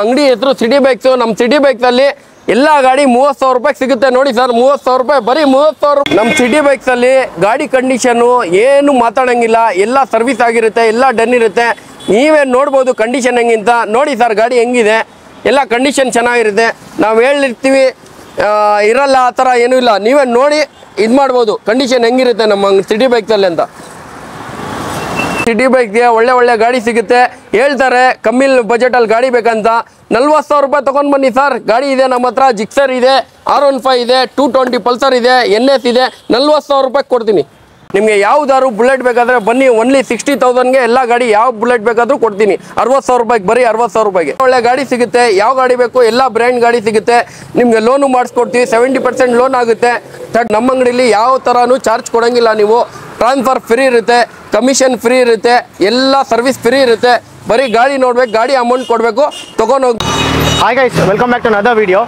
ಅಂಗಡಿ ಹೆಸರು city bikes. ನಮ್ಮ ಸಿಟಿ ಬೈಕ್ಸ್ ಅಲ್ಲಿ ಎಲ್ಲ ಗಾಡಿ 30,000 ರೂಪಾಯಿ ಸಿಗುತ್ತೆ ನೋಡಿ ಸರ್. 30,000 ರೂಪಾಯಿ, ಬರೀ 30,000. ನಮ್ಮ ಸಿಟಿ ಬೈಕ್ಸ್ ಅಲ್ಲಿ ಗಾಡಿ ಕಂಡೀಷನ್ನು ಏನು ಮಾತಾಡಂಗಿಲ್ಲ, ಎಲ್ಲ ಸರ್ವಿಸ್ ಆಗಿರುತ್ತೆ, ಎಲ್ಲ ಡನ್ ಇರುತ್ತೆ. ನೀವೇ ನೋಡ್ಬೋದು ಕಂಡೀಷನ್ ಹೆಂಗಿಂತ. ನೋಡಿ ಸರ್ ಗಾಡಿ ಹೆಂಗಿದೆ, ಎಲ್ಲ ಕಂಡೀಷನ್ ಚೆನ್ನಾಗಿರುತ್ತೆ. ನಾವು ಹೇಳಿರ್ತೀವಿ ಇರಲ್ಲ ಆ ಥರ ಏನೂ ಇಲ್ಲ. ನೀವೇ ನೋಡಿ ಇದು ಮಾಡ್ಬೋದು ಕಂಡೀಷನ್ ಹೆಂಗಿರುತ್ತೆ ನಮ್ಮ ಸಿಟಿ ಬೈಕ್ಸಲ್ಲಿ ಅಂತ. ಸಿಟಿ ಬೈಕ್ಗೆ ಒಳ್ಳೆ ಗಾಡಿ ಸಿಗುತ್ತೆ. ಹೇಳ್ತಾರೆ ಕಮ್ಮಿ ಬಜೆಟಲ್ಲಿ ಗಾಡಿ ಬೇಕಂತ. 40,000 ರೂಪಾಯಿ ತೊಗೊಂಡು ಬನ್ನಿ ಸರ್. ಗಾಡಿ ಇದೆ ನಮ್ಮ ಹತ್ರ. ಜಿಕ್ಸರ್ ಇದೆ, R15 ಇದೆ, 220 ಪಲ್ಸರ್ ಇದೆ, NS ಇದೆ. 40,000 ರೂಪಾಯಿ ಕೊಡ್ತೀನಿ. ನಿಮಗೆ ಯಾವ್ದಾದ್ರು ಬುಲೆಟ್ ಬೇಕಾದರೆ ಬನ್ನಿ. ಓನ್ಲಿ 60,000ಗೆ ಎಲ್ಲ ಗಾಡಿ, ಯಾವ ಬುಲೆಟ್ ಬೇಕಾದರೂ ಕೊಡ್ತೀನಿ. 60,000 ರೂಪಾಯಿಗೆ, ಬರೀ 60,000 ರೂಪಾಯಿಗೆ ಒಳ್ಳೆ ಗಾಡಿ ಸಿಗುತ್ತೆ. ಯಾವ ಗಾಡಿ ಬೇಕು ಎಲ್ಲ ಬ್ರ್ಯಾಂಡ್ ಗಾಡಿ ಸಿಗುತ್ತೆ. ನಿಮಗೆ ಲೋನು ಮಾಡಿಸ್ಕೊಡ್ತೀವಿ. 70% ಲೋನ್ ಆಗುತ್ತೆ. ನಮ್ಮ ಅಂಗಡಿಲಿ ಯಾವ ಥರನೂ ಚಾರ್ಜ್ ಕೊಡೋಂಗಿಲ್ಲ. ನೀವು ಟ್ರಾನ್ಸ್ಫರ್ ಫ್ರೀ ಇರುತ್ತೆ, ಕಮಿಷನ್ ಫ್ರೀ ಇರುತ್ತೆ, ಎಲ್ಲ ಸರ್ವಿಸ್ ಫ್ರೀ ಇರುತ್ತೆ. ಬರೀ ಗಾಡಿ ನೋಡ್ಬೇಕು, ಗಾಡಿ ಅಮೌಂಟ್ ಕೊಡಬೇಕು, ತೊಗೊಂಡೋಗಿ. Hi guys, welcome back to another video.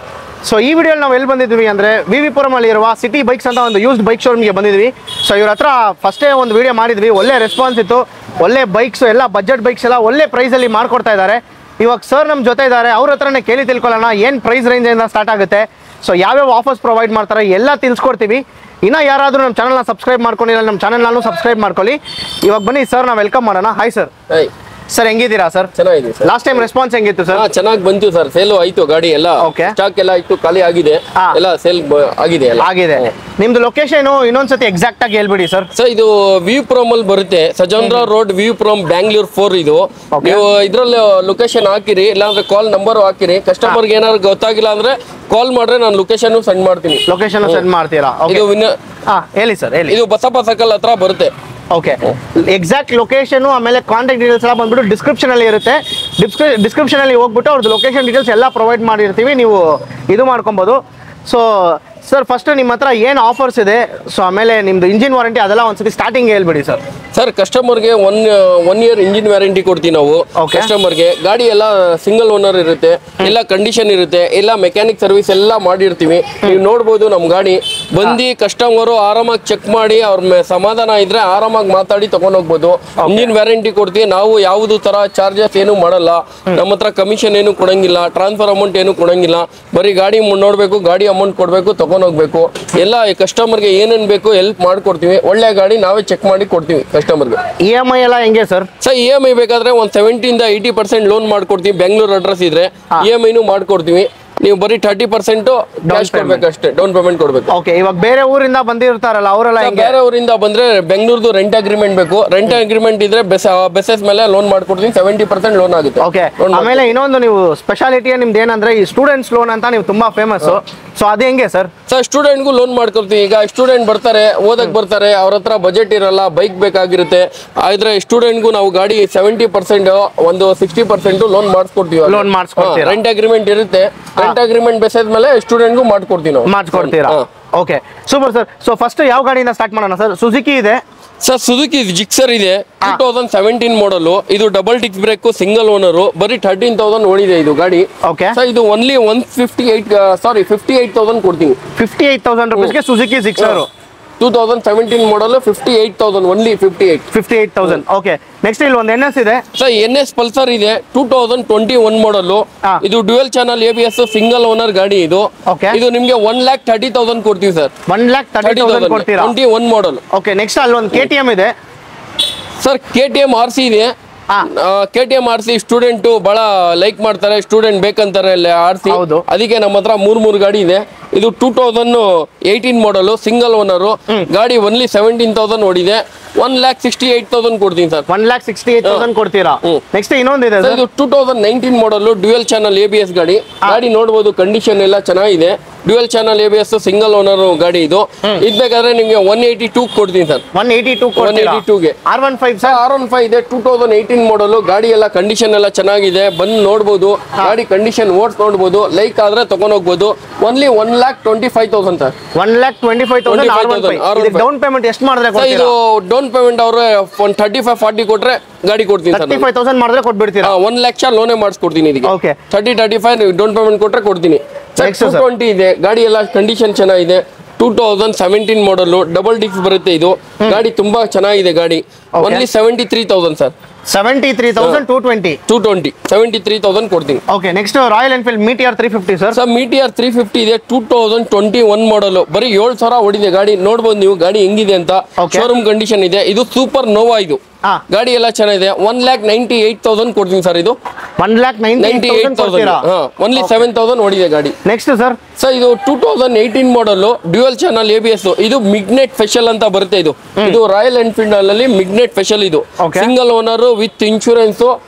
So ಈ ವಿಡಿಯೋಲಿ ನಾವು ಎಲ್ಲಿ ಬಂದಿದ್ವಿ ಅಂದರೆ ವಿವಿಪುರಮಲ್ಲಿರುವ ಸಿಟಿ ಬೈಕ್ಸ್ ಅಂತ ಒಂದು ಯೂಸ್ಡ್ ಬೈಕ್ ಶೋರೂಮ್ಗೆ ಬಂದಿದ್ವಿ. ಸೊ ಇವ್ರ ಹತ್ರ ಫಸ್ಟೇ ಒಂದು ವಿಡಿಯೋ ಮಾಡಿದ್ವಿ. ಒಳ್ಳೆ ರೆಸ್ಪಾನ್ಸ್ ಇತ್ತು. ಒಳ್ಳೆ ಬೈಕ್ಸು, ಎಲ್ಲ ಬಜೆಟ್ ಬೈಕ್ಸ್ ಎಲ್ಲ ಒಳ್ಳೆ ಪ್ರೈಸಲ್ಲಿ ಮಾಡ್ಕೊಡ್ತಾ ಇದ್ದಾರೆ. ಇವಾಗ ಸರ್ ನಮ್ಮ ಜೊತೆ ಇದ್ದಾರೆ. ಅವ್ರ ಹತ್ರನೇ ಕೇಳಿ ತಿಳ್ಕೊಳ್ಳೋಣ ಏನು ಪ್ರೈಸ್ ರೇಂಜಿಂದ ಸ್ಟಾರ್ಟ್ ಆಗುತ್ತೆ, ಸೊ ಯಾವ್ಯಾವ ಆಫರ್ಸ್ ಪ್ರೊವೈಡ್ ಮಾಡ್ತಾರೆ ಎಲ್ಲ ತಿಳಿಸ್ಕೊಡ್ತೀವಿ. ಇನ್ನೂ ಯಾರಾದರೂ ನಮ್ಮ ಚಾನಲ್ನ ಸಬ್ಸ್ಕ್ರೈಬ್ ಮಾಡ್ಕೊಂಡಿಲ್ಲ, ನಮ್ಮ ಚಾನಲ್ನೂ ಸಬ್ಸ್ಕ್ರೈಬ್ ಮಾಡ್ಕೊಳ್ಳಿ. ಇವಾಗ ಬನ್ನಿ ಸರ್, ನಾವು ವೆಲ್ಕಮ್ ಮಾಡೋಣ. Hi sir. ಸರ್ ಹೆಂಗಿದ್ದೀರಾ ಸರ್? ಚೆನ್ನಾಗಿದೆ ಸರ್. ಲಾಸ್ಟ್ ಟೈಮ್ ರೆಸ್ಪಾನ್ಸ್ ಹೆಂಗಿತ್ತು ಸರ್? ಚೆನ್ನಾಗಿ ಬಂತು ಸರ್. ಸೇಲು ಆಯ್ತು, ಗಾಡಿ ಎಲ್ಲ ಸ್ಟಾಕ್ ಎಲ್ಲ ಇತ್ತು, ಖಾಲಿ ಆಗಿದೆ, ಎಲ್ಲ ಸೇಲ್ ಆಗಿದೆ. ಆಗಿದೆ. ನಿಮ್ದು ಲೊಕೇಶನ್ ಇನ್ನೊಂದ್ಸತಿ ಎಕ್ಸಾಕ್ಟ್ ಆಗಿ ಹೇಳ್ಬಿಡಿ ಸರ್. ಸರ್ ಇದು ವಿವಿಪುರಂ ಅಲ್ಲಿ ಬರುತ್ತೆ. ಸಜಂದ್ರ ರೋಡ್, ವಿವಿಪುರಂ, ಬ್ಯಾಂಗ್ಳೂರ್ 4 ಇದು. ನೀವು ಇದ್ರಲ್ಲಿ ಲೊಕೇಶನ್ ಹಾಕಿರಿ, ಇಲ್ಲಾಂದ್ರೆ ಕಾಲ್ ನಂಬರ್ ಹಾಕಿರಿ. ಕಸ್ಟಮರ್ಗೆ ಏನಾದ್ರು ಗೊತ್ತಾಗಿಲ್ಲ ಅಂದ್ರೆ ಕಾಲ್ ಮಾಡ್ರೆ ನಾನು ಲೊಕೇಶನ್ ಸೆಂಡ್ ಮಾಡ್ತೀನಿ. ಲೊಕೇಶನ್ ಸೆಂಡ್ ಮಾಡ್ತೀರಾ? ಹೇಳಿ ಸರ್, ಹೇಳಿ. ಇದು ಬಸಪ್ಪ ಸರ್ಕಲ್ ಹತ್ರ ಬರುತ್ತೆ. ಓಕೆ, ಎಕ್ಸಾಕ್ಟ್ ಲೊಕೇಶನ್ ಆಮೇಲೆ ಕಾಂಟ್ಯಾಕ್ಟ್ ಡೀಟೇಲ್ಸ್ ಎಲ್ಲ ಬಂದ್ಬಿಟ್ಟು ಡಿಸ್ಕ್ರಿಪ್ಷನ್ ಅಲ್ಲಿ ಇರುತ್ತೆ. ಡಿಸ್ಕ್ರಿಪ್ಷನ್ ಅಲ್ಲಿ ಹೋಗ್ಬಿಟ್ಟು ಅವ್ರದ್ದು ಲೊಕೇಶನ್ ಡೀಟೇಲ್ಸ್ ಎಲ್ಲ ಪ್ರೊವೈಡ್ ಮಾಡಿರ್ತೀವಿ, ನೀವು ಇದು ಮಾಡ್ಕೊಬೋದು. ಸೊ ಸರ್ ಫಸ್ಟ್ ನಿಮ್ಮ ಹತ್ರ ಏನು ಆಫರ್ಸ್ ಇದೆ, ಸೊ ಆಮೇಲೆ ನಿಮ್ದು ಇಂಜಿನ್ ವಾರಂಟಿ ಅದೆಲ್ಲ ಒಂದ್ಸತಿ ಸ್ಟಾರ್ಟಿಂಗ್ ಹೇಳ್ಬಿಡಿ ಸರ್. ಸರ್ ಕಸ್ಟಮರ್ಗೆ ಒನ್ ಇಯರ್ ಇಂಜಿನ್ ವ್ಯಾರಂಟಿ ಕೊಡ್ತೀವಿ ನಾವು ಕಸ್ಟಮರ್ಗೆ. ಗಾಡಿ ಎಲ್ಲ ಸಿಂಗಲ್ ಓನರ್ ಇರುತ್ತೆ, ಎಲ್ಲ ಕಂಡೀಷನ್ ಇರುತ್ತೆ, ಎಲ್ಲ ಮೆಕ್ಯಾನಿಕ್ ಸರ್ವಿಸ್ ಎಲ್ಲ ಮಾಡಿರ್ತೀವಿ. ನೀವು ನೋಡ್ಬೋದು ನಮ್ಮ ಗಾಡಿ ಬಂದು ಕಸ್ಟಮರು ಆರಾಮಾಗಿ ಚೆಕ್ ಮಾಡಿ ಅವ್ರ ಸಮಾಧಾನ ಇದ್ರೆ ಆರಾಮಾಗಿ ಮಾತಾಡಿ ತಗೊಂಡೋಗ್ಬೋದು. ಇಂಜಿನ್ ವ್ಯಾರಂಟಿ ಕೊಡ್ತೀವಿ ನಾವು. ಯಾವುದು ತರ ಚಾರ್ಜಸ್ ಏನು ಮಾಡಲ್ಲ ನಮ್ಮ ಹತ್ರ. ಕಮಿಷನ್ ಏನು ಕೊಡಂಗಿಲ್ಲ, ಟ್ರಾನ್ಸ್ಫರ್ ಅಮೌಂಟ್ ಏನು ಕೊಡಂಗಿಲ್ಲ. ಬರೀ ಗಾಡಿ ನೋಡ್ಬೇಕು, ಗಾಡಿ ಅಮೌಂಟ್ ಕೊಡ್ಬೇಕು, ತಗೊಂಡೋಗ್ಬೇಕು. ಎಲ್ಲ ಕಸ್ಟಮರ್ಗೆ ಏನೇನು ಬೇಕು ಹೆಲ್ಪ್ ಮಾಡ್ಕೊಡ್ತೀವಿ. ಒಳ್ಳೆ ಗಾಡಿ ನಾವೇ ಚೆಕ್ ಮಾಡಿ ಕೊಡ್ತೀವಿ ಕಸ್ಟಮರ್ಗೆ. EMI ಎಲ್ಲ ಹೆಂಗೆ ಸರ್? ಸರ್ EMI ಬೇಕಾದ್ರೆ ಒಂದು 70 ಇಂದ 80% ಲೋನ್ ಮಾಡ್ಕೊಡ್ತೀವಿ. ಬೆಂಗಳೂರು ಅಡ್ರೆಸ್ ಇದ್ರೆ EMIನೂ ಮಾಡ್ಕೊಡ್ತೀವಿ. ನೀವು ಬರೀ 30% ಕ್ಯಾಶ್ ಕೊಡ್ಬೇಕು ಅಷ್ಟೇ, ಡೌನ್ ಪೇಮೆಂಟ್ ಕೊಡ್ಬೇಕು. ಓಕೆ, ಇವಾಗ ಬೇರೆ ಊರಿಂದ ಬಂದಿರ್ತಾರಲ್ಲ ಅವರೆಲ್ಲ ಬೇರೆ ಊರಿಂದ ಬಂದ್ರೆ ಬೆಂಗಳೂರ್ದು ರೆಂಟ್ ಅಗ್ರಿಮೆಂಟ್ ಬೇಕು. ರೆಂಟ್ ಅಗ್ರಿಮೆಂಟ್ ಇದ್ರೆ ಬೆಸಸ್ ಮೇಲೆ ಲೋನ್ ಮಾಡ್ಕೊಡ್ತೀನಿ. 70% ಲೋನ್ ಆಗುತ್ತೆ. ಓಕೆ, ಆಮೇಲೆ ಇನ್ನೊಂದು ನೀವು ಸ್ಪೆಷಾಲಿಟಿ ನಿಮ್ದು ಏನಂದ್ರೆ ಈ ಸ್ಟೂಡೆಂಟ್ಸ್ ಲೋನ್ ಅಂತ ನೀವು ತುಂಬಾ ಫೇಮಸ್. ಸೊ ಅದು ಹೆಂಗೆ ಸರ್? ಸರ್ ಸ್ಟೂಡೆಂಟ್ಗೂ ಲೋನ್ ಮಾಡ್ಕೊಡ್ತೀವಿ. ಈಗ ಸ್ಟೂಡೆಂಟ್ ಬರ್ತಾರೆ, ಓದಕ್ ಬರ್ತಾರೆ, ಅವ್ರ ಹತ್ರ ಬಜೆಟ್ ಇರಲ್ಲ, ಬೈಕ್ ಬೇಕಾಗಿರುತ್ತೆ. ಆದ್ರೆ ಸ್ಟೂಡೆಂಟ್ಗೂ ನಾವು ಗಾಡಿ 70% ಒಂದು 60% ಲೋನ್ ಮಾಡಿಸ್ಕೊಡ್ತೀವಿ. ಲೋನ್ ಮಾಡಿಸ್ಕೊಡ್ತೀವಿ. ರೆಂಟ್ ಅಗ್ರಿಮೆಂಟ್ ಇರುತ್ತೆ. ರೆಂಟ್ ಅಗ್ರಿಮೆಂಟ್ ಬೇಸಿಸ್ ಮೇಲೆ ಸ್ಟೂಡೆಂಟ್ಗೂ ಮಾಡ್ಕೊಡ್ತೀವಿ ನಾವು. ಮಾಡ್ಕೊಡ್ತೀರಾ? Okay, super sir. So first ಯಾವ ಗಾಡಿಯಿಂದ ಸ್ಟಾರ್ಟ್ ಮಾಡೋಣ ಸರ್? ಸುಜುಕಿ ಇದೆ ಸರ್, ಸುಜುಕಿ ಜಿಕ್ಸರ್ ಇದೆ, 2017 ಮಾಡಲು. ಇದು double disc brake, single owner. ಬರೀ 13,000 ಓಡಿದೆ ಇದು ಗಾಡಿ. ಓಕೆ ಸರ್, ಇದು ಓನ್ಲಿ 58,000 ಕೊಡ್ತೀವಿ. 58,000 ರೂಪೀಸ್ಗೆ ಸುಜುಕಿ ಜಿಕ್ಸರ್ 2017 ಮಾಡಲು. 58,000 ಓನ್ಲಿ. 58,000. ಓಕೆ, ನೆಕ್ಸ್ಟ್ ಇಲ್ಲಿ ಒಂದು NS ಇದೆ ಸರ್. NS ಪಲ್ಸರ್ ಇದೆ, 2021 ಮಾಡಲು. ಇದು dual channel ABS single owner ಗಾಡಿ ಇದು. ಇದು ನಿಮ್ಗೆ 1,30,000 ಕೊಡ್ತೀವಿ ಸರ್. 1,30,000 ಕೊಡ್ತೀರಾ? 21 ಮಾಡಲ್. ಓಕೆ, ನೆಕ್ಸ್ಟ್ ಅಲ್ಲಿ ಒಂದು KTM ಇದೆ ಸರ್. KTM RC ಇದೆ. KTM RC ಸ್ಟೂಡೆಂಟ್ ಬಹಳ ಲೈಕ್ ಮಾಡ್ತಾರೆ, ಸ್ಟೂಡೆಂಟ್ ಬೇಕಂತಾರೆ RC. ಅದಕ್ಕೆ ನಮ್ಮ ಹತ್ರ 3 ಗಾಡಿ ಇದೆ. ಇದು 2018 ಮಾಡಲು, ಸಿಂಗಲ್ ಓನರು ಗಾಡಿ. ಓನ್ಲಿ 17,000 ಓಡಿದೆ. 1,68,000 ಕೊಡ್ತೀನಿ ಸರ್. 1,68,000 ಕೊಡ್ತೀರಾ? ನೆಕ್ಸ್ಟ್ ಇನ್ನೊಂದು ಇದೆ ಇದು 2019 ಮಾಡಲು, ಡ್ಯುಯಲ್ ಚಾನಲ್ ABS ಗಾಡಿ. ಗಾಡಿ ನೋಡಬಹುದು, ಕಂಡೀಷನ್ ಎಲ್ಲ ಚೆನ್ನಾಗಿದೆ. Dual channel ABS single owner ಗಾಡಿ ಇದು. ಇದು ಬೇಕಾದ್ರೆ ನಿಮ್ಗೆ 182 ಕೊಡ್ತೀನಿ ಸರ್. 182ಗೆ. R15 ಸರ್, R15 ಇದೆ, 2018 ಮಾಡಲು. ಗಾಡಿ ಎಲ್ಲ ಕಂಡೀಷನ್ ಎಲ್ಲ ಚೆನ್ನಾಗಿದೆ, ಬಂದು ನೋಡ್ಬೋದು. ಗಾಡಿ ಕಂಡೀಷನ್ ಓಡ್ಸ್ ನೋಡ್ಬೋದು. ಲೈಕ್ ಆದ್ರೆ ತಗೊಂಡೋಗ್ಬೋದು. Only 1,25,000 sir. 1,25,000 ಡೌನ್ ಪೇಮೆಂಟ್ ಎಷ್ಟು ಮಾಡಿದ್ರೆ? ಇದು ಡೌನ್ ಪೇಮೆಂಟ್ ಅವರು 35-40 ಕೊಟ್ರೆ ಗಾಡಿ ಕೊಡ್ತೀನಿ ಸರ್. 35,000 ಮಾಡಿದ್ರೆ ಕೊಟ್ಬಿಡ್ತೀರಾ? 1 ಲಕ್ಷ ಲೋನೇ ಮಾಡಿಸ್ಕೊಡ್ತೀನಿ ಇದಕ್ಕೆ. 30-35 ಡೌನ್ ಪೇಮೆಂಟ್ ಕೊಟ್ರೆ ಕೊಡ್ತೀನಿ. 220 ಇದೆ ಗಾಡಿ, ಎಲ್ಲ ಕಂಡೀಷನ್ ಚೆನ್ನಾಗಿದೆ. 2017 ಮಾಡಲು, ಡಬಲ್ ಡಿಸ್ಕ್ ಬರುತ್ತೆ ಇದು ಗಾಡಿ. ತುಂಬಾ ಚೆನ್ನಾಗಿದೆ ಗಾಡಿ. Only 73,000 sir. 73,220 220 73,000 ಕೊಡ್ತೀನಿ. Okay next royal Enfield meteor 350 sir. Sir meteor 350 ಇದೆ 2021 ಮಾಡಲು ಬರೀ 7,000 ಓಡಿದೆ ಗಾಡಿ ನೋಡ್ಬೋದು ನೀವು ಗಾಡಿ ಹೆಂಗಿದೆ ಅಂತ. ಶೋರೂಮ್ ಕಂಡೀಷನ್ ಇದೆ. ಇದು ಸೂಪರ್ ನೋವಾ ಇದು ಗಾಡಿ ಎಲ್ಲ ಚೆನ್ನಾಗಿದೆ. 1,98,000 ಕೊಡ್ತೀನಿ ಸರ್. ಇದು 1,98,000 ಓನ್ಲಿ 7,000 ಓಡಿದೆ ಗಾಡಿ. ನೆಕ್ಸ್ಟ್ ಸರ್ ಇದು 2018 ಮಾಡಲ್ ಡ್ಯುಯಲ್ ಚಾನಲ್ ABS. ಇದು ಮಿಗ್ನೆಟ್ ಫೆಷಲ್ ಅಂತ ಬರುತ್ತೆ. ಇದು ರಾಯಲ್ ಎನ್ಫೀಲ್ಡ್ ಅಲ್ಲಿ ಮಿಗ್ನೆಟ್ ಫೆಷಲ್. ಇದು ಸಿಂಗಲ್ ಓನರ್ ವಿತ್ ಇನ್ಶೂರೆನ್ಸ್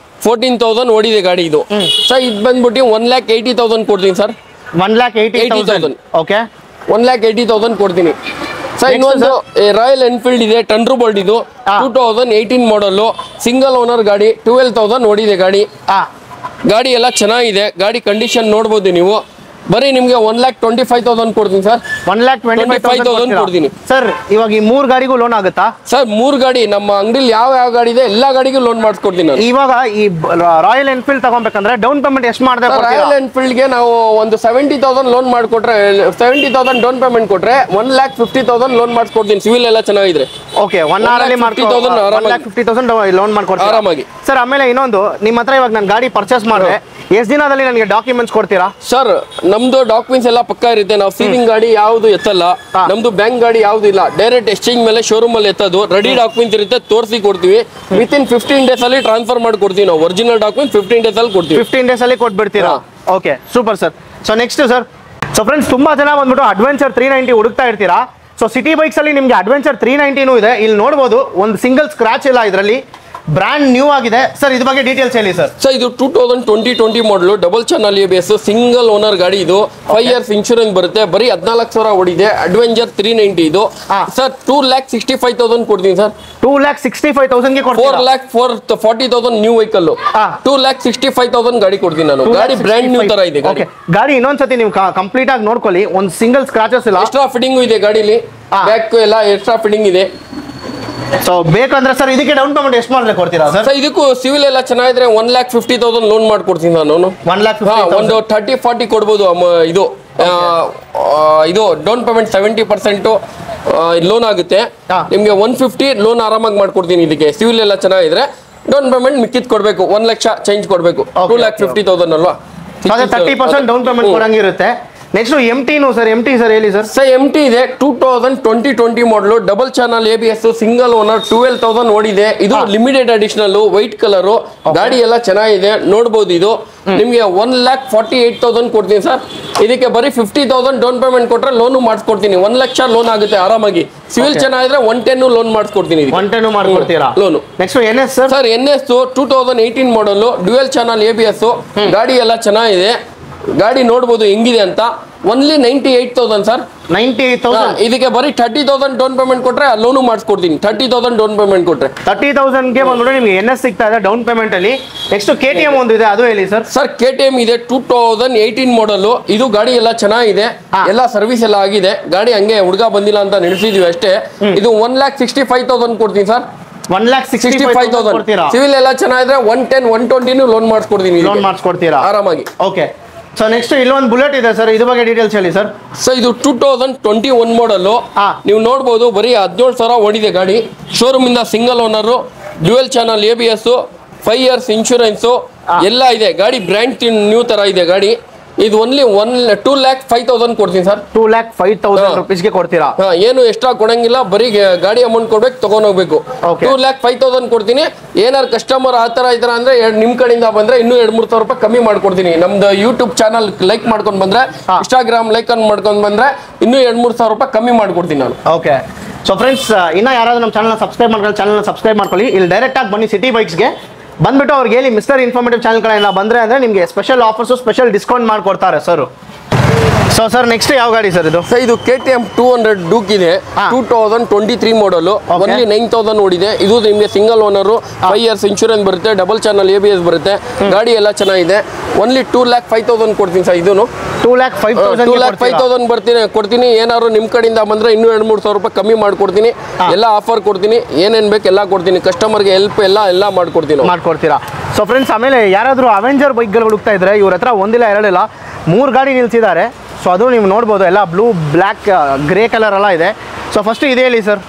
14,000 ಓಡಿದೆ ಗಾಡಿ. ಇದು ಸರ್ ಇದು ಬಂದ್ಬಿಟ್ಟು 1,80,000 ಕೊಡ್ತೀನಿ ಸರ್. 1,80,000 ಓಕೆ 1,80,000 ಕೊಡ್ತೀನಿ ಸರ್. ಇನ್ನೊಂದು ರಾಯಲ್ ಎನ್ಫೀಲ್ಡ್ ಇದೆ ಟಂಡ್ರು ಬೋಲ್ಡ್. ಇದು 2018 ಮಾಡಲ್ ಸಿಂಗಲ್ ಓನರ್ ಗಾಡಿ 12,000 ಓಡಿದೆ ಗಾಡಿ. ಗಾಡಿ ಎಲ್ಲ ಚೆನ್ನಾಗಿದೆ. ಗಾಡಿ ಕಂಡೀಷನ್ ನೋಡ್ಬೋದು ನೀವು. ಬರೀ ನಿಮ್ಗೆ 1,25,000 ಕೊಡ್ತೀನಿ ಸರ್. 1,25,000 ಕೊಡ್ತೀನಿ ಸರ್. ಇವಾಗ ಈ 3 ಗಾಡಿಗೂ ಲೋನ್ ಆಗುತ್ತಾ ಸರ್? 3 ಗಾಡಿ ನಮ್ಮ ಅಂಗಡಿಲಿ ಯಾವ ಗಾಡಿ ಇದೆ ಎಲ್ಲಾ ಗಾಡಿಗೂ ಲೋನ್ ಮಾಡಿಸ್ಕೊಡ್ತೀನಿ ನಾನು. ಇವಾಗ ಈ ರಾಯಲ್ ಎನ್ಫೀಲ್ಡ್ ತಗೊಬೇಕಂದ್ರೆ ಡೌನ್ ಪೇಮೆಂಟ್ ಎಷ್ಟು ಮಾಡಿದ್ರೆ? ರಾಯಲ್ ಎನ್ಫೀಲ್ಡ್ ಗೆ ನಾವು ಒಂದು 70,000 ಲೋನ್ ಮಾಡ್ಕೊಟ್ರೆ 70,000 ಡೌನ್ ಪೇಮೆಂಟ್ ಕೊಟ್ರೆ 1,50,000 ಲೋನ್ ಮಾಡಿಸ್ಕೊಡ್ತೀನಿ. ಸಿವಿಲ್ ಎಲ್ಲ ಚೆನ್ನಾಗಿದ್ರೆ. ಓಕೆ 1 hour ಅಲ್ಲಿ 1,50,000 ಲೋನ್ ಮಾಡ್ಕೊಡ್ತೀನಿ ಆರಾಮಾಗಿ ಸರ್. ಆಮೇಲೆ ಇನ್ನೊಂದು ನಿಮ್ಮ ಹತ್ರ ಇವಾಗ ನಾನು ಗಾಡಿ ಪರ್ಚೇಸ್ ಮಾಡಿದ್ರೆ ಎಷ್ಟು ದಿನದಲ್ಲಿ ನನಗೆ ಡಾಕ್ಯುಮೆಂಟ್ಸ್ ಕೊಡ್ತೀರಾ ಸರ್? ನಮ್ದು ಡಾಕ್ಯುಮೆಂಟ್ಸ್ ಎಲ್ಲ ಪಕ್ಕ ಇರುತ್ತೆ. ನಾವು ಸೀಲಿಂಗ್ ಗಾಡಿ ಯಾವ್ದು ಎತ್ತಲ್ಲ. ನಮ್ದು ಬ್ಯಾಂಕ್ ಗಾಡಿ ಯಾವ್ದು ಇಲ್ಲ. ಡೈರೆಕ್ಟ್ ಎಕ್ಸ್ಚೇಂಜ್ ಮೇಲೆ ಶೋರೂಮ್ ಅಲ್ಲಿ ಎತ್ತದು. ರೆಡಿ ಡಾಕ್ಯುಮೆಂಟ್ಸ್ ಇರುತ್ತೆ, ತೋರಿಸಿ ಕೊಡ್ತೀವಿ. ವಿತಿನ್ 15 days ಅಲ್ಲಿ ಟ್ರಾನ್ಸ್ಫರ್ ಮಾಡಿ ಕೊಡ್ತೀವಿ. ನಾವು ಒರಿಜಿನಲ್ ಡಾಕ್ಯುಮೆಂಟ್ 15 days ಅಲ್ಲಿ ಕೊಡ್ತೀವಿ. 15 days ಅಲ್ಲಿ ಕೊಟ್ಬಿಡ್ತೀರಾ? Okay super sir. So next sir, so friends ತುಂಬಾ ಜನ ಬಂದ್ಬಿಟ್ಟು ಅಡ್ವೆಂಚರ್ 390 ಹುಡುಕ್ತಾ ಇರ್ತೀರಾ. ಸೊ ಸಿಟಿ ಬೈಕ್ಸ್ ಅಲ್ಲಿ ನಿಮ್ಗೆ ಅಡ್ವೆಂಚರ್ 390 ಇದೆ. ಇಲ್ಲಿ ನೋಡ್ಬೋದು ಒಂದು ಸಿಂಗಲ್ ಸ್ಕ್ರಾಚ್ ಇಲ್ಲ ಇದರಲ್ಲಿ. ಬ್ರ್ಯಾಂಡ್ ನ್ಯೂ ಆಗಿದೆ ಸರ್. ಇದ್ರ ಬಗ್ಗೆ ಡೀಟೇಲ್ಸ್ ಹೇಳಿ ಸರ್. ಸರ್ ಇದು 2020 ಮಾಡಲು double channel ABS single owner ಗಾಡಿ. ಇದು 5 years ಇನ್ಶೂರೆನ್ಸ್ ಬರುತ್ತೆ. ಬರೀ 14,000 ಓಡಿದೆ. ಅಡ್ವೆಂಚರ್ 390 ಇದು ಸರ್. 2,65,000 ಕೊಡ್ತೀನಿ ಸರ್. 2,65,000 ಗೆ ಕೊಡ್ತೀನಿ. 4,40,000 ನ್ಯೂ ವೆಹಿಕಲ್. 2,65,000 ಗಾಡಿ ಕೊಡ್ತೀನಿ ನಾನು. ಗಾಡಿ ಬ್ರ್ಯಾಂಡ್ ನ್ಯೂ ತರ ಇದೆ ಗಾಡಿ. ಗಾಡಿ ಇನ್ನೊಂದ್ಸತಿ ನೀವು ಕಂಪ್ಲೀಟ್ ಆಗಿ ನೋಡ್ಕೊಳ್ಳಿ. ಒಂದು ಸಿಂಗಲ್ ಸ್ಕ್ರಾಚಸ್ ಇಲ್ಲ. ಎಕ್ಸ್ಟ್ರಾ ಫಿಟ್ಟಿಂಗ್ ಇದೆ ಗಾಡಿಲಿ. ಬ್ಯಾಕ್ ಎಲ್ಲ ಎಕ್ಸ್ಟ್ರಾ ಫಿಟ್ಟಿಂಗ್ ಇದೆ. ಸೊ ಬೇಕಂದ್ರೆ ಸರ್ ಇದಕ್ಕೆ ಡೌನ್ ಪೇಮೆಂಟ್ ಎಷ್ಟು ಮಾಡಿದ್ರೆ ಕೊಡ್ತೀರಾ ಸರ್? ಇದಕ್ಕೂ ಸಿವಿಲ್ ಎಲ್ಲ ಚೆನ್ನಾಗಿದ್ರೆ 1,50,000 ಲೋನ್ ಮಾಡ್ಕೊಡ್ತೀನಿ ನಾನು. 1,50,000 ಒಂದು 30-40 ಕೊಡ್ಬೋದು. ಇದು ಡೌನ್ ಪೇಮೆಂಟ್ 70% ಲೋನ್ ಆಗುತ್ತೆ. ನಿಮ್ಗೆ 150 ಲೋನ್ ಆರಾಮಾಗಿ ಮಾಡ್ಕೊಡ್ತೀನಿ. ಇದಕ್ಕೆ ಸಿವಿಲ್ ಎಲ್ಲ ಚೆನ್ನಾಗಿದ್ರೆ ಡೌನ್ ಪೇಮೆಂಟ್ ಮಿಕ್ಕಿದ್ ಕೊಡ್ಬೇಕು. 1 ಲಕ್ಷ ಚೇಂಜ್ ಕೊಡ್ಬೇಕು. 2,50,000 ಅಲ್ವಾ? 30% ಡೌನ್ ಪೇಮೆಂಟ್ ಕೊಡಂಗಿರುತ್ತೆ. Next MT sir. MT sir ಹೇಳಿ ಸರ್. ಸರ್ MT ಇದೆ 2020 ಮಾಡಲು double channel ABS single owner 12,000 ಓಡಿದೆ. ಇದು ಲಿಮಿಟೆಡ್ ಅಡಿಷನಲ್ ವೈಟ್ ಕಲರ್ ಗಾಡಿ ಎಲ್ಲ ಚೆನ್ನಾಗಿದೆ ನೋಡ್ಬೋದು. ಇದು ನಿಮ್ಗೆ 1,48,000 ಕೊಡ್ತೀನಿ ಸರ್. ಇದಕ್ಕೆ ಬರೀ 50,000 ಡೌನ್ ಪೇಮೆಂಟ್ ಕೊಟ್ರೆ ಲೋನು ಮಾಡಿಸ್ಕೊಡ್ತೀನಿ. 1 ಲಕ್ಷ ಲೋನ್ ಆಗುತ್ತೆ ಆರಾಮಾಗಿ. ಸಿವಿಲ್ ಚೆನ್ನಾಗಿದ್ರೆ 110 ಲೋನ್ ಮಾಡಿಸ್ಕೊಡ್ತೀನಿ. 110 ಮಾಡ್ಕೊಡ್ತೀರಾ loan. Next NS sir. Sir NS 2018 ಮಾಡಲು ಡ್ಯುಯಲ್ ಚಾನಲ್ ABS ಗಾಡಿ ಎಲ್ಲ ಚೆನ್ನಾಗಿದೆ. ಗಾಡಿ ನೋಡ್ಬೋದು ಹೆಂಗಿದೆ ಅಂತ. Only 98,000 sir. 98,000 ಇದಕ್ಕೆ ಬರೀ 30,000 ಡೌನ್ ಪೇಮೆಂಟ್ ಕೊಟ್ರೆ ಲೋನು ಮಾಡಿಸ್ಕೊಡ್ತೀನಿ. 30,000 ಡೌನ್ ಪೇಮೆಂಟ್ ಕೊಟ್ರೆ 30,000 ಗೆ ಬಂದ್ಬಿಟ್ಟು ನಿಮಗೆ NS ಸಿಗ್ತಾ ಇದೆ ಡೌನ್ ಪೇಮೆಂಟ್ ಅಲ್ಲಿ. ನೆಕ್ಸ್ಟ್ KTM ಒಂದು ಇದೆ, ಅದು ಹೇಳಿ ಸರ್. ಸರ್ KTM ಇದೆ 2018 ಮಾಡಲ್. ಇದು ಗಾಡಿ ಎಲ್ಲ ಚೆನ್ನಾಗಿದೆ. ಎಲ್ಲ ಸರ್ವಿಸ್ ಎಲ್ಲ ಆಗಿದೆ. ಗಾಡಿ ಹಂಗೆ ಹುಡುಗ ಬಂದಿಲ್ಲ ಅಂತ ನಡೆಸಿದ್ವಿ ಅಷ್ಟೇ. ಇದು 1,65,000 ಕೊಡ್ತೀನಿ ಸರ್. 1,65,000 ಸಿವಿಲ್ ಎಲ್ಲ ಚೆನ್ನಾಗಿದ್ರೆ 110 120 ಲೋನ್ ಮಾಡಿಸ್ಕೊಡ್ತೀನಿ. ಲೋನ್ ಮಾಡಿಸ್ಕೊಡ್ತೀರಾ ಆರಾಮಾಗಿ. ಓಕೆ ಸೊ ನೆಕ್ಸ್ಟ್ ಇಲ್ಲೊಂದು ಬುಲೆಟ್ ಇದೆ ಸರ್. ಇದ್ರ ಬಗ್ಗೆ ಡೀಟೇಲ್ಸ್ ಹೇಳಿ ಸರ್. ಸರ್ ಇದು 2021 ಮಾಡಲ್. ನೀವು ನೋಡ್ಬೋದು ಬರೀ 17,000 ಓಡಿದೆ ಗಾಡಿ. ಶೋರೂಮ್ ಇಂದ single owner dual channel ABS 5 years insurance ಎಲ್ಲ ಇದೆ. ಗಾಡಿ ಬ್ರ್ಯಾಂಡ್ ನ್ಯೂ ತರ ಇದೆ ಗಾಡಿ. ಇದು ಓನ್ಲಿ 2,05,000 ಕೊಡ್ತೀನಿ ಸರ್. 2,05,000 ರುಪೀಸ್ಗೆ ಕೊಡ್ತೀರಾ? ಏನು ಎಕ್ಸ್ಟ್ರಾ ಕೊಡಂಗಿಲ್ಲ. ಬರೀ ಗಾಡಿ ಅಮೌಂಟ್ ಕೊಡ್ಬೇಕು, ತಗೊಂಡೋಗ್ಬೇಕು. 2,05,000 ಕೊಡ್ತೀನಿ. ಏನಾರು ಕಸ್ಟಮರ್ ಆ ತರ ಈ ತರ ಅಂದ್ರೆ ನಿಮ್ ಕಡೆಯಿಂದ ಬಂದ್ರೆ ಇನ್ನೂ 2,000-3,000 ರೂಪಾಯಿ ಕಮ್ಮಿ ಮಾಡ್ಕೊಡ್ತೀನಿ. ನಮ್ದು ಯೂಟ್ಯೂಬ್ ಚಾನಲ್ ಲೈಕ್ ಮಾಡ್ಕೊಂಡ್ ಬಂದ್ರೆ, ಇನ್ಸ್ಟಾಗ್ರಾಮ್ ಲೈಕ್ ಮಾಡ್ಕೊಂಡ್ ಬಂದ್ರೆ ಇನ್ನೂ 2,000-3,000 ರೂಪಾಯಿ ಕಮ್ಮಿ ಮಾಡ್ಕೊಡ್ತೀನಿ ನಾನು. ಓಕೆ ಸೊ ಫ್ರೆಂಡ್ಸ್, ಇನ್ನ ಯಾರಾದ್ರೂ ನಮ್ಮ ಚಾನಲ್ ಸಬ್ಸ್ಕ್ರೈಬ್ ಮಾಡ್ಕೊಳ್ಳಿ. ಇಲ್ಲಿ ಡೈರೆಕ್ಟ್ ಆಗಿ ಬನ್ನಿ ಸಿಟಿ ಬೈಕ್ಸ್ಗೆ. ಬಂದ್ಬಿಟ್ಟು ಅವ್ರಿಗೆ ಹೇಳಿ ಮಿಸ್ಟರ್ ಇನ್ಫಾರ್ಮೇಟಿವ್ ಚಾನಲ್ ಕಡೆಯಿಂದ ಬಂದ್ರೆ ಅಂದ್ರೆ ನಿಮಗೆ ಸ್ಪೆಷಲ್ ಆಫರ್ಸ್, ಸ್ಪೆಷಲ್ ಡಿಸ್ಕೌಂಟ್ ಮಾಡ್ಕೊಡ್ತಾರೆ ಸರ್. ಸೊ ಸರ್ ನೆಕ್ಸ್ಟ್ ಯಾವ ಗಾಡಿ ಸರ್ ಇದು? ಸರ್ ಇದು KTM 200 ಡೂಕ್ ಇದೆ. 2023 ಮಾಡಲ್. ಓನ್ಲಿ 9,000 ಓಡಿದೆ. ಇದು ನಿಮಗೆ ಸಿಂಗಲ್ ಓನರ್ 5 years ಇನ್ಶೂರೆನ್ಸ್ ಬರುತ್ತೆ. ಡಬಲ್ ಚಾನಲ್ ABS ಬರುತ್ತೆ. ಗಾಡಿ ಎಲ್ಲ ಚೆನ್ನಾಗಿದೆ. ಓನ್ಲಿ 2,05,000 ಕೊಡ್ತೀನಿ ಸರ್. ಇದನ್ನು 2,05,000 ಕೊಡ್ತೀನಿ. ಏನಾದ್ರು ನಿಮ್ ಕಡೆಯಿಂದ ಬಂದ್ರೆ ಇನ್ನೂ 2,000-3,000 ರೂಪಾಯಿ ಕಮ್ಮಿ ಮಾಡ್ಕೊಡ್ತೀನಿ. ಎಲ್ಲ ಆಫರ್ ಕೊಡ್ತೀನಿ. ಏನೇನ್ ಬೇಕು ಎಲ್ಲ ಕೊಡ್ತೀನಿ. ಕಸ್ಟಮರ್ಗೆ ಹೆಲ್ಪ್ ಎಲ್ಲ ಮಾಡ್ಕೊಡ್ತೀರಾ. ಸೊ ಫ್ರೆಂಡ್ಸ್, ಆಮೇಲೆ ಯಾರಾದರೂ ಅವೆಂಜರ್ ಬೈಕ್ಗಳು ಹುಡುಕ್ತಾ ಇದ್ರೆ ಇವ್ರ ಹತ್ರ ಒಂದಿಲ್ಲ ಎರಡಿಲ್ಲ 3 ಗಾಡಿ ನಿಲ್ಸಿದ್ದಾರೆ. ಸೊ ಅದು ನೀವು ನೋಡ್ಬೋದು. ಎಲ್ಲ ಬ್ಲೂ, ಬ್ಲ್ಯಾಕ್, ಗ್ರೇ ಕಲರ್ ಎಲ್ಲ ಇದೆ. ಸೊ ಫಸ್ಟ್ ಇದು ಹೇಳಿ ಸರ್.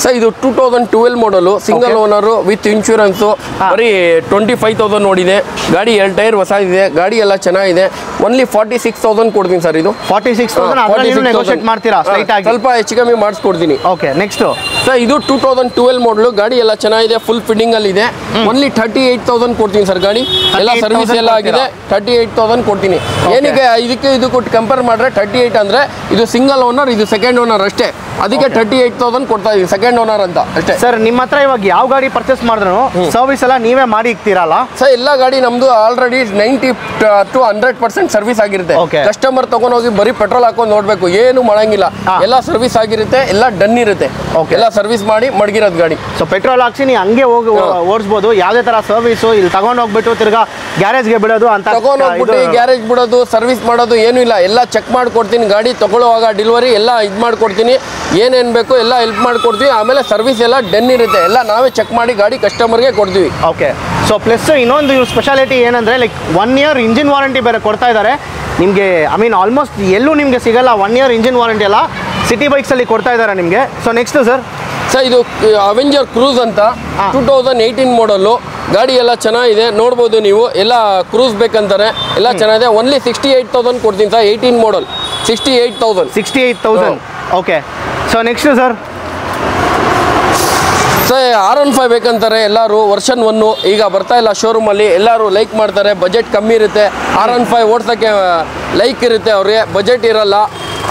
ಸರ್ ಇದು 2012 ಮಾಡಲು ಸಿಂಗಲ್ ಓನರ್ ವಿತ್ ಇನ್ಶೂರೆನ್ಸ್ ಬರೀ 25,000 ನೋಡಿದೆ ಗಾಡಿ 2 ಟೈರ್ ಹೊಸ ಇದೆ ಗಾಡಿ ಎಲ್ಲ ಚೆನ್ನಾಗಿದೆ ಓನ್ಲಿ 46,000 ಕೊಡ್ತೀನಿ ಸರ್ ಇದು 46,000 ನೆಗೋಷಿಯೇಟ್ ಮಾಡ್ತೀರಾ ಸ್ಲೈಟ್ ಆಗಿ ಸ್ವಲ್ಪ ಹೆಚ್ಚು ಕಮ್ಮಿ ಮಾಡಿಸ್ಕೊಡ್ತೀನಿ ಓಕೆ ನೆಕ್ಸ್ಟ್ ಸರ್ ಇದು 2012 ಮಾಡಲು ಗಾಡಿ ಎಲ್ಲ ಚೆನ್ನಾಗಿದೆ ಫುಲ್ ಫಿಟ್ಟಿಂಗ್ ಅಲ್ಲಿ ಇದೆ ಓನ್ಲಿ 38,000 ಕೊಡ್ತೀನಿ ಸರ್ ಗಾಡಿ ಎಲ್ಲ ಸರ್ವಿಸ್ ಎಲ್ಲ ಆಗಿದೆ 38,000 ಕೊಡ್ತೀನಿ ಏನಕ್ಕೆ ಇದಕ್ಕೂ ಕಂಪೇರ್ ಮಾಡಿದ್ರೆ 38 ಅಂದ್ರೆ ಇದು ಸಿಂಗಲ್ ಓನರ್ ಇದು ಸೆಕೆಂಡ್ ಓನರ್ ಅಷ್ಟೇ ಅದಕ್ಕೆ 38,000 ಕೊಡ್ತಾ ಇದೀವಿ ಸೆಕೆಂಡ್ ಓನರ್ ಅಂತ ಅಷ್ಟೇ ಸರ್ ನಿಮ್ಮ ಹತ್ರ ಇವಾಗ ಯಾವ ಗಾಡಿ ಪರ್ಚೇಸ್ ಮಾಡಿದ್ರು ಸರ್ವಿಸ್ ಎಲ್ಲ ನೀವೇ ಮಾಡಿ ಇಕ್ತೀರಲ್ಲ ಸರ್ ಎಲ್ಲ ಗಾಡಿ ನಮ್ದು ಆಲ್ರೆಡಿ 90 to 100% ಸರ್ವಿಸ್ ಆಗಿರುತ್ತೆ ಕಸ್ಟಮರ್ ತಗೊಂಡೋಗಿ ಬರೀ ಪೆಟ್ರೋಲ್ ಹಾಕೊಂಡು ನೋಡ್ಬೇಕು ಏನು ಮಾಡಂಗಿಲ್ಲ ಎಲ್ಲ ಸರ್ವಿಸ್ ಆಗಿರುತ್ತೆ ಎಲ್ಲ ಡನ್ ಇರುತ್ತೆ ಎಲ್ಲ ಸರ್ವಿಸ್ ಮಾಡಿ ಮಡಗಿರೋದು ಗಾಡಿ ಸೊ ಪೆಟ್ರೋಲ್ ಹಾಕ್ಸಿ ನೀವು ಹಂಗೆ ಹೋಗಿ ಓಡಿಸ್ಬೋದು ಯಾವುದೇ ತರ ಸರ್ವಿಸ್ ಇಲ್ಲಿ ತಗೊಂಡ್ ಹೋಗ್ಬಿಟ್ಟು ತಿರ್ಗಾ ಗ್ಯಾರೇಜ್ಗೆ ಬಿಡೋದು ಅಂತ ತಗೊಂಡ್ ಹೋಗ್ಬಿಟ್ಟು ಗ್ಯಾರೇಜ್ ಬಿಡೋದು ಸರ್ವಿಸ್ ಮಾಡೋದು ಏನು ಇಲ್ಲ ಎಲ್ಲ ಚೆಕ್ ಮಾಡ್ಕೊಡ್ತೀನಿ ಗಾಡಿ ತಗೊಳ್ಳುವಾಗ ಡೆಲಿವರಿ ಎಲ್ಲ ಇದು ಮಾಡ್ಕೊಡ್ತೀನಿ ಏನೇನು ಬೇಕು ಎಲ್ಲ ಹೆಲ್ಪ್ ಮಾಡ್ಕೊಡ್ತೀವಿ ಆಮೇಲೆ ಸರ್ವಿಸ್ ಎಲ್ಲ ಡನ್ ಇರುತ್ತೆ ಎಲ್ಲ ನಾವೇ ಚೆಕ್ ಮಾಡಿ ಗಾಡಿ ಕಸ್ಟಮರ್ಗೆ ಕೊಡ್ತೀವಿ ಓಕೆ ಸೊ ಪ್ಲಸ್ ಇನ್ನೊಂದು ಸ್ಪೆಷಾಲಿಟಿ ಏನಂದ್ರೆ ಲೈಕ್ 1 year ಇಂಜಿನ್ ವಾರಂಟಿ ಬೇರೆ ಕೊಡ್ತಾ ಇದ್ದಾರೆ ನಿಮಗೆ ಐ ಮೀನ್ ಆಲ್ಮೋಸ್ಟ್ ಎಲ್ಲೂ ನಿಮಗೆ ಸಿಗಲ್ಲ 1 year ಇಂಜಿನ್ ವಾರಂಟಿ ಎಲ್ಲ ಸಿಟಿ ಬೈಕ್ಸಲ್ಲಿ ಕೊಡ್ತಾ ಇದ್ದಾರೆ ನಿಮಗೆ ಸೊ ನೆಕ್ಸ್ಟ್ ಸರ್ ಇದು ಅವೆಂಜರ್ ಕ್ರೂಸ್ ಅಂತ 2018 ಮಾಡಲು ಗಾಡಿ ಎಲ್ಲ ಚೆನ್ನಾಗಿದೆ ನೋಡ್ಬೋದು ನೀವು ಎಲ್ಲ ಕ್ರೂಸ್ ಬೇಕಂತಾರೆ ಎಲ್ಲ ಚೆನ್ನಾಗಿದೆ ಓನ್ಲಿ 68,000 ಕೊಡ್ತೀನಿ ಸರ್ 18 ಮಾಡಲ್ 68,000 okay so next sir R15 ಬೇಕಂತಾರೆ ಎಲ್ಲರೂ ವರ್ಷನ್ 1 ಈಗ ಬರ್ತಾ ಇಲ್ಲ ಶೋರೂಮಲ್ಲಿ ಎಲ್ಲರೂ ಲೈಕ್ ಮಾಡ್ತಾರೆ ಬಜೆಟ್ ಕಮ್ಮಿ ಇರುತ್ತೆ R15 ಓಡ್ಸೋಕ್ಕೆ ಲೈಕ್ ಇರುತ್ತೆ ಅವ್ರಿಗೆ ಬಜೆಟ್ ಇರಲ್ಲ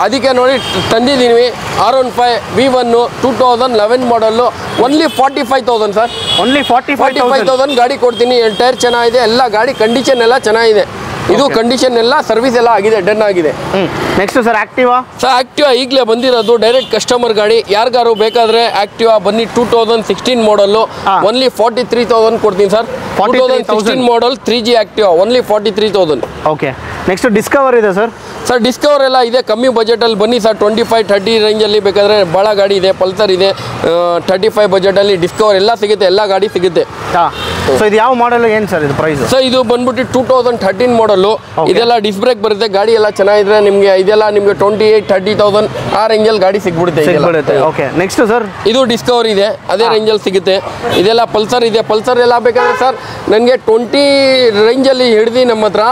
ಅದಕ್ಕೆ ನೋಡಿ ತಂದಿದ್ದೀವಿ R15 V1 2011 ಮಾಡಲು ಓನ್ಲಿ 45,000 ಸರ್ ಓನ್ಲಿ 45,000 ಗಾಡಿ ಕೊಡ್ತೀನಿ ಟೈರ್ ಚೆನ್ನಾಗಿದೆ ಎಲ್ಲ ಗಾಡಿ ಕಂಡೀಷನ್ ಎಲ್ಲ ಚೆನ್ನಾಗಿದೆ ಇದು ಕಂಡೀಷನ್ ಎಲ್ಲ ಸರ್ವಿಸ್ ಎಲ್ಲ ಆಗಿದೆ ಡನ್ ಆಗಿದೆ ನೆಕ್ಸ್ಟ್ ಸರ್ ಆಕ್ಟಿವಾ ಈಗಲೇ ಬಂದಿರೋದು ಡೈರೆಕ್ಟ್ ಕಸ್ಟಮರ್ ಗಾಡಿ ಯಾರಿಗಾರು ಬೇಕಾದ್ರೆ ಆಕ್ಟಿವಾ ಬನ್ನಿ 2016 ಮಾಡಲು ಓನ್ಲಿ 43,000 ಕೊಡ್ತೀನಿ ಸರ್ 2016 ಮಾಡಲ್ 3G Activa only 43,000 okay next Discover ಇದೆ ಸರ್ ಡಿಸ್ಕವರ್ ಎಲ್ಲ ಇದೆ ಕಮ್ಮಿ ಬಜೆಟಲ್ಲಿ ಬನ್ನಿ ಸರ್ 25-30 ರೇಂಜಲ್ಲಿ ಬೇಕಾದ್ರೆ ಭಾಳ ಗಾಡಿ ಇದೆ ಪಲ್ಸರ್ ಇದೆ 35 ಬಜೆಟಲ್ಲಿ ಡಿಸ್ಕವರ್ ಎಲ್ಲ ಸಿಗುತ್ತೆ ಎಲ್ಲ ಗಾಡಿ ಸಿಗುತ್ತೆ ಸೊ ಇದು ಯಾವ ಮಾಡಲ್ ಏನು ಸರ್ ಇದು ಪ್ರೈಸ್ ಸರ್ ಇದು ಬಂದ್ಬಿಟ್ಟು 2013 ಮಾಡಲು ಇದೆಲ್ಲ ಡಿಸ್ ಬ್ರೇಕ್ ಬರುತ್ತೆ ಗಾಡಿ ಎಲ್ಲ ಚೆನ್ನಾಗಿದ್ರೆ ನಿಮಗೆ ಇದೆಲ್ಲ ನಿಮಗೆ 28-30,000 ಆ ರೇಂಜಲ್ಲಿ ಗಾಡಿ ಸಿಗ್ಬಿಡುತ್ತೆ ಓಕೆ ನೆಕ್ಸ್ಟ್ ಸರ್ ಇದು ಡಿಸ್ಕವರ್ ಇದೆ ಅದೇ ರೇಂಜಲ್ಲಿ ಸಿಗುತ್ತೆ ಇದೆಲ್ಲ ಪಲ್ಸರ್ ಇದೆ ಪಲ್ಸರ್ ಎಲ್ಲ ಬೇಕಾದ್ರೆ ಸರ್ ನನಗೆ 20 ರೇಂಜಲ್ಲಿ ಹಿಡಿದು ನಮ್ಮ ಹತ್ರ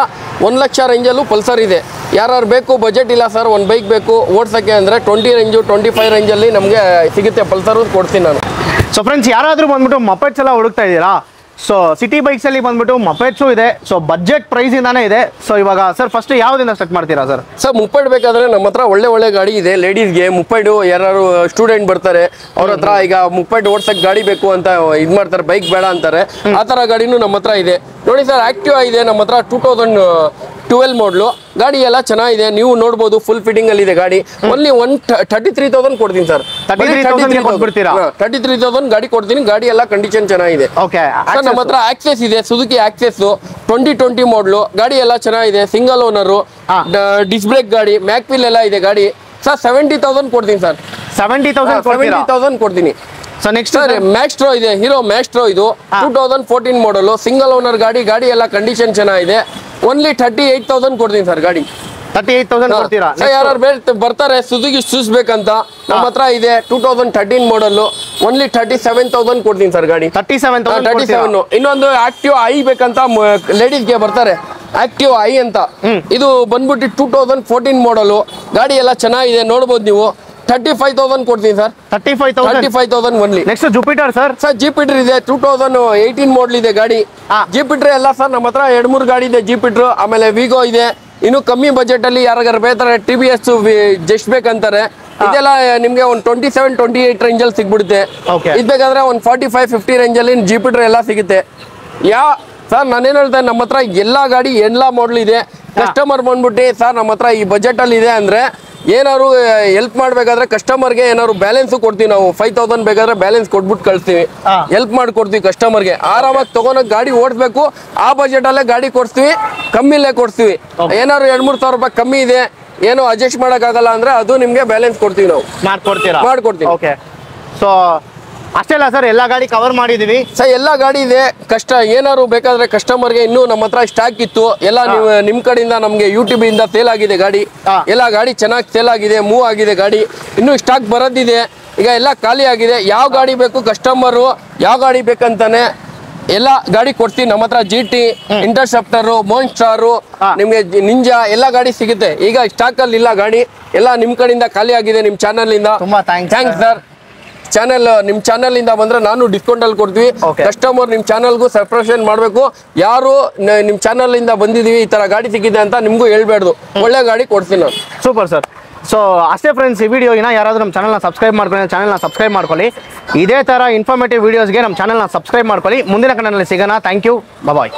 1 ಲಕ್ಷ ರೇಂಜಲ್ಲೂ ಪಲ್ಸರ್ ಇದೆ ಯಾರು ಬೇಕು ಬಜೆಟ್ ಇಲ್ಲ ಸರ್ ಒಂದು ಬೈಕ್ ಬೇಕು ಓಡ್ಸೋಕ್ಕೆ ಅಂದರೆ 20 ರೇಂಜು 25 ರೇಂಜಲ್ಲಿ ನಮಗೆ ಸಿಗುತ್ತೆ ಪಲ್ಸರು ಕೊಡ್ತೀನಿ ನಾನು ಸೊ ಫ್ರೆಂಡ್ಸ್ ಯಾರಾದರೂ ಬಂದ್ಬಿಟ್ಟು ಮಪೆಟ್ಸ್ ಎಲ್ಲ ಹುಡುಕ್ತಾ ಇದ್ದೀರಾ ಸೊ ಸಿಟಿ ಬೈಕ್ಸಲ್ಲಿ ಬಂದ್ಬಿಟ್ಟು ಮಪೆಟ್ಸು ಇದೆ ಸೊ ಬಜೆಟ್ ಪ್ರೈಸಿಂದಾನೇ ಇದೆ ಸೊ ಇವಾಗ ಸರ್ ಫಸ್ಟ್ ಯಾವುದರಿಂದ ಸ್ಟಾರ್ಟ್ ಮಾಡ್ತೀರಾ ಸರ್ ಮುಪ್ಪೈಡ್ ಬೇಕಾದ್ರೆ ನಮ್ಮ ಹತ್ರ ಒಳ್ಳೆ ಗಾಡಿ ಇದೆ ಲೇಡೀಸ್ಗೆ ಮುಪ್ಪೈಡು ಯಾರು ಸ್ಟೂಡೆಂಟ್ ಬರ್ತಾರೆ ಅವ್ರ ಹತ್ರ ಈಗ ಮುಪ್ಪೈಡ್ ಓಡ್ಸಕ್ಕೆ ಗಾಡಿ ಬೇಕು ಅಂತ ಇದು ಮಾಡ್ತಾರೆ ಬೈಕ್ ಬೇಡ ಅಂತಾರೆ ಆ ಥರ ಗಾಡಿನೂ ನಮ್ಮ ಹತ್ರ ಇದೆ ನೋಡಿ ಸರ್ ಆಕ್ಟಿವಾ ಇದೆ ನಮ್ಮ ಹತ್ರ 2012 ಮಾಡಲು ಗಾಡಿ ಎಲ್ಲ ಚೆನ್ನಾಗಿದೆ ನೀವು ನೋಡ್ಬೋದು ಫುಲ್ ಫಿಟ್ಟಿಂಗ್ ಅಲ್ಲಿ ಇದೆ ಗಾಡಿ ಓನ್ಲಿ 33,000 ಕೊಡ್ತೀನಿ ಸರ್ 33,000 ಗಾಡಿ ಕೊಡ್ತೀನಿ ಗಾಡಿ ಎಲ್ಲ ಕಂಡೀಷನ್ ಚೆನ್ನಾಗಿದೆ ಸರ್ ನಮ್ಮ ಹತ್ರ ಆಕ್ಸೆಸ್ ಇದೆ ಸುಜುಕಿ ಆಕ್ಸೆಸ್ 2020 ಮಾಡಲು ಗಾಡಿ ಎಲ್ಲ ಚೆನ್ನಾಗಿದೆ ಸಿಂಗಲ್ ಓನರು ಡಿಸ್ ಬ್ರೇಕ್ ಗಾಡಿ ಮ್ಯಾಕ್ವಿಲ್ ಎಲ್ಲ ಇದೆ ಗಾಡಿ ಸರ್ 70,000 ಕೊಡ್ತೀನಿ ಸರ್ 70,000 ಕೊಡ್ತೀನಿ ಸೊ ನೆಕ್ಸ್ಟ್ ಸರ್ ಮ್ಯಾಕ್ಸ್ಟ್ರೋ ಇದೆ ಹೀರೋ ಮ್ಯಾಕ್ಸ್ಟ್ರೋ ಇದು 2014 ಮಾಡಲು ಸಿಂಗಲ್ ಓನರ್ ಗಾಡಿ ಎಲ್ಲ ಕಂಡೀಷನ್ ಚೆನ್ನಾಗಿದೆ ಓನ್ಲಿ 38,000 ಕೊಡ್ತೀನಿ ಸರ್ ಗಾಡಿ 38,000 ಕೊಡ್ತೀರಾ ಯಾರು ಬರ್ತಾರೆ ಸುಜುಕಿ ಶೂಸ್ ಬೇಕಂತ ನಮ್ಮ ಹತ್ರ ಇದೆ 2013 ಮಾಡಲು ಓನ್ಲಿ 37,000 ಕೊಡ್ತೀನಿ ಸರ್ ಗಾಡಿ 37 ಇನ್ನೊಂದು ಆಕ್ಟಿವ್ ಐ ಬೇಕಂತ ಲೇಡೀಸ್ಗೆ ಬರ್ತಾರೆ ಆಕ್ಟಿವ್ ಐ ಅಂತ ಇದು ಬಂದ್ಬಿಟ್ಟು 2014 ಮಾಡಲು ಗಾಡಿ ಎಲ್ಲ ಚೆನ್ನಾಗಿದೆ ನೋಡ್ಬೋದು ನೀವು 35,000 ಕೊಡ್ತೀನಿ sir 35,000 only next Jupiter sir Jupiter ಇದೆ 2018 ಮಾಡಲ್ ಇದೆ ಗಾಡಿ ಜುಪಿಟರ್ ಎಲ್ಲ ಸರ್ ನಮ್ಮ ಹತ್ರ 2-3 ಗಾಡಿ ಇದೆ ಜುಪಿಟರ್ ಆಮೇಲೆ ವಿಗೋ ಇದೆ ಇನ್ನು ಕಮ್ಮಿ ಬಜೆಟ್ ಅಲ್ಲಿ ಯಾರಿಗಾರು ಬೇಕಾದ್ರೆ TVS ಜಸ್ಟ್ ಬೇಕಂತಾರೆ ಇದೆಲ್ಲ ನಿಮ್ಗೆ ಒಂದು 27-28 ರೇಂಜಲ್ಲಿ ಸಿಗ್ಬಿಡುತ್ತೆ ಇದು ಬೇಕಾದ್ರೆ ಒಂದು 45-50 ರೇಂಜಲ್ಲಿ ಜುಪಿಟರ್ ಎಲ್ಲ ಸಿಗುತ್ತೆ ಸರ್ ನಾನೇನು ಹೇಳ್ತೇನೆ ನಮ್ಮ ಹತ್ರ ಎಲ್ಲ ಗಾಡಿ ಎಲ್ಲ ಮಾಡಲ್ ಇದೆ ಕಸ್ಟಮರ್ ಬಂದ್ಬಿಟ್ಟು ಸರ್ ನಮ್ಮ ಹತ್ರ ಈ ಬಜೆಟ್ ಅಲ್ಲಿ ಇದೆ ಅಂದ್ರೆ ಏನಾದ್ರು ಹೆಲ್ಪ್ ಮಾಡ್ಬೇಕಾದ್ರೆ ಕಸ್ಟಮರ್ಗೆ ಏನಾದ್ರು ಬ್ಯಾಲೆನ್ಸ್ ಕೊಡ್ತೀವಿ ನಾವು 5,000 ಬೇಕಾದ್ರೆ ಬ್ಯಾಲೆನ್ಸ್ ಕೊಟ್ಬಿಟ್ಟು ಕಳಿಸ್ತೀವಿ ಹೆಲ್ಪ್ ಮಾಡ್ಕೊಡ್ತೀವಿ ಕಸ್ಟಮರ್ಗೆ ಆರಾಮಾಗಿ ತಗೊಂಡೋಗಿ ಗಾಡಿ ಓಡಿಸ್ಬೇಕು ಆ ಬಜೆಟ್ ಅಲ್ಲೇ ಗಾಡಿ ಕೊಡ್ತೀವಿ ಕಮ್ಮಿಲೇ ಕೊಡ್ತೀವಿ ಏನಾದ್ರು 2-3 ಸಾವಿರ ರೂಪಾಯಿ ಕಮ್ಮಿ ಇದೆ ಏನು ಅಡ್ಜಸ್ಟ್ ಮಾಡೋಕ್ಕಾಗಲ್ಲ ಅಂದ್ರೆ ಅದು ನಿಮ್ಗೆ ಬ್ಯಾಲೆನ್ಸ್ ಕೊಡ್ತೀವಿ ನಾವು ಮಾಡ್ಕೊಡ್ತೀವಿ ಓಕೆ ಸೊ ಅಷ್ಟೇ ಅಲ್ಲ ಸರ್ ಎಲ್ಲ ಗಾಡಿ ಕವರ್ ಮಾಡಿದೀವಿ ಸರ್ ಎಲ್ಲ ಗಾಡಿ ಇದೆ ಏನಾದ್ರು ಬೇಕಾದ್ರೆ ಕಸ್ಟಮರ್ಗೆ ಇನ್ನೂ ನಮ್ಮ ಹತ್ರ ಸ್ಟಾಕ್ ಇತ್ತು ಎಲ್ಲ ನಿಮ್ ಕಡೆಯಿಂದ ನಮ್ಗೆ ಯೂಟ್ಯೂಬ್ ಇಂದ ಸೇಲ್ ಆಗಿದೆ ಗಾಡಿ ಎಲ್ಲ ಗಾಡಿ ಚೆನ್ನಾಗಿ ಸೇಲ್ ಆಗಿದೆ ಮೂವ್ ಆಗಿದೆ ಗಾಡಿ ಇನ್ನೂ ಸ್ಟಾಕ್ ಬರೋದಿದೆ ಈಗ ಎಲ್ಲ ಖಾಲಿ ಆಗಿದೆ. ಯಾವ ಗಾಡಿ ಬೇಕು ಕಸ್ಟಮರು ಯಾವ ಗಾಡಿ ಬೇಕಂತಾನೆ ಎಲ್ಲ ಗಾಡಿ ಕೊಡ್ತೀವಿ. ನಮ್ಮ ಹತ್ರ GT, ಇಂಟರ್ಸೆಪ್ಟರು, ಮೋನ್ಸ್ಟಾರು, ನಿಮ್ಗೆ ನಿಂಜಾ ಎಲ್ಲ ಗಾಡಿ ಸಿಗುತ್ತೆ. ಈಗ ಸ್ಟಾಕ್ ಅಲ್ಲಿ ಇಲ್ಲ ಗಾಡಿ, ಎಲ್ಲ ನಿಮ್ ಕಡೆಯಿಂದ ಖಾಲಿ ಆಗಿದೆ. ನಿಮ್ ಚಾನಲ್ ಇಂದ ತುಂಬಾ ಥ್ಯಾಂಕ್ಸ್ ಸರ್. ನಿಮ್ ಚಾನಲ್ ಇಂದ ಬಂದ್ರೆ ನಾನು ಡಿಸ್ಕೌಂಟ್ ಅಲ್ಲಿ ಕೊಡ್ತೀವಿ. ಕಸ್ಟಮರ್ ನಿಮ್ ಚಾನಲ್ಗೂ ಸಬ್ಸ್ಕ್ರಿಪ್ಷನ್ ಮಾಡ್ಬೇಕು. ಯಾರು ನಿಮ್ ಚಾನಲ್ ಇಂದ ಬಂದಿದೀವಿ ಈ ತರ ಗಾಡಿ ಸಿಕ್ಕಿದೆ ಅಂತ ನಿಮ್ಗೂ ಹೇಳ್ಬೇಡ್ದು, ಒಳ್ಳೆ ಗಾಡಿ ಕೊಡ್ತೀನಿ ನಾನು. Super sir. ಸೊ ಅಷ್ಟೇ ಫ್ರೆಂಡ್ಸ್, ಈ ವಿಡಿಯೋಗಿನ ಯಾರಾದರೂ ನಮ್ಮ ಚಾನಲ್ನ ಸಬ್ಸ್ಕ್ರೈಬ್ ಮಾಡ್ಕೊಳ್ಳಿ, ಚಾನಲ್ನ ಸಬ್ಸ್ಕ್ರೈಬ್ ಮಾಡ್ಕೊಳ್ಳಿ. ಇದೇ ಥರ ಇನ್ಫಾರ್ಮೇಟಿವ್ ವೀಡಿಯೋಸ್ಗೆ ನಮ್ಮ ಚಾನಲ್ನ ಸಬ್ಸ್ಕ್ರೈಬ್ ಮಾಡ್ಕೊಳ್ಳಿ. ಮುಂದಿನ ಕನ್ನಡದಲ್ಲಿ ಸಿಗೋಣ. Thank you, bye.